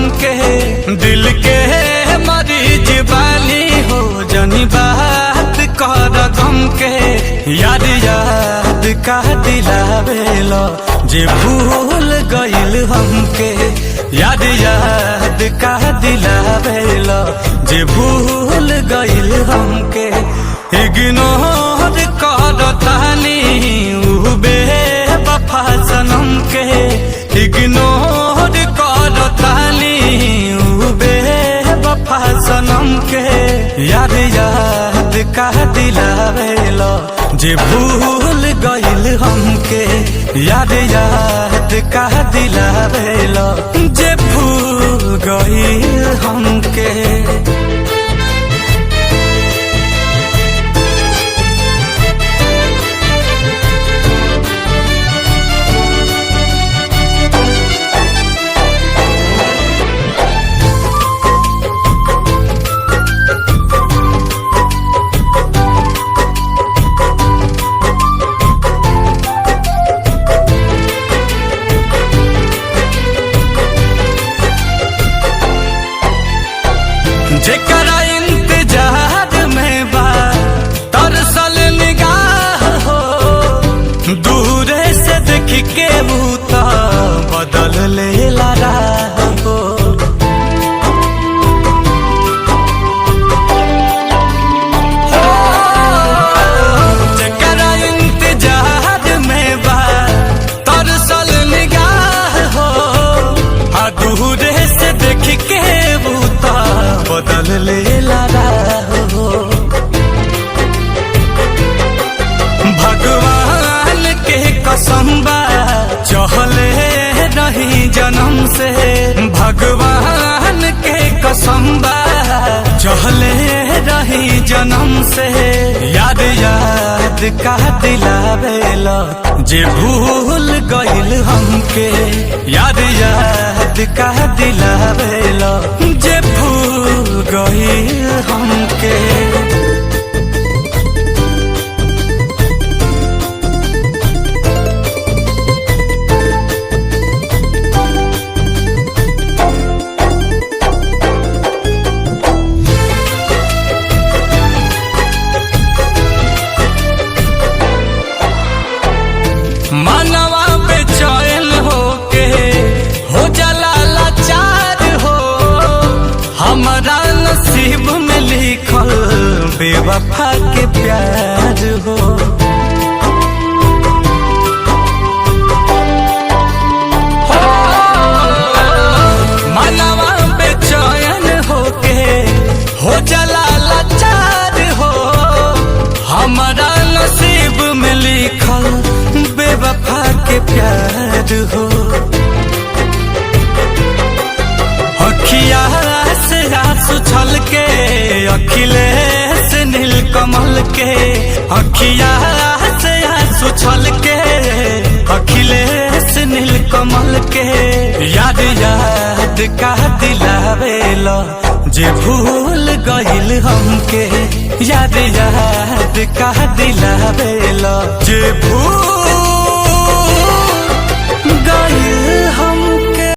हमके दिल के मरीज बानी हो जनी बात कर गम के याद याद का दिलावेलो जे भूल गइल हमके याद याद का दिलावेलो जे भूल गइल हमके इग्नोर कर तानी उ बेवफा सनम के इग्नोर कर तानी उ बेवफा सनम के याद याद का दिलावेलो जे भूल गइल हमके याद याद का दिलावेलो जे भूल गइल हमके। जेकरा इंतजार में बा तरसल निगाह हो दूरे से देख के भूता बदल लेला राह हो जेकरा इंतजार में बा तरसल निगाह हो दूरे से देख के भूता बदल लेला हो भगवान के कसम बा चहले रही जन्म से भगवान के कसम बा चहले रही जन्म से याद याद का दिलावेला जे भूल गइल हमके याद याद का दिलावेला जे भूल गइल हमके। मनवा बेचैन होके हो जाला लाचार हो हमारा नसीब में लिखल बेवफा के प्यार हो मनवा बेचैन होके हो जाला लाचार हो हमारा नसीब में लिखल बेवफा के प्यार हो अखिया से आंसू छल के अखिलेश नीलकमल के अखिया से आंसू छल के अखिलेश नीलकमल के याद याद का दिलावेला जे भूल गइल हमके याद याद का दिलावेला जे भूल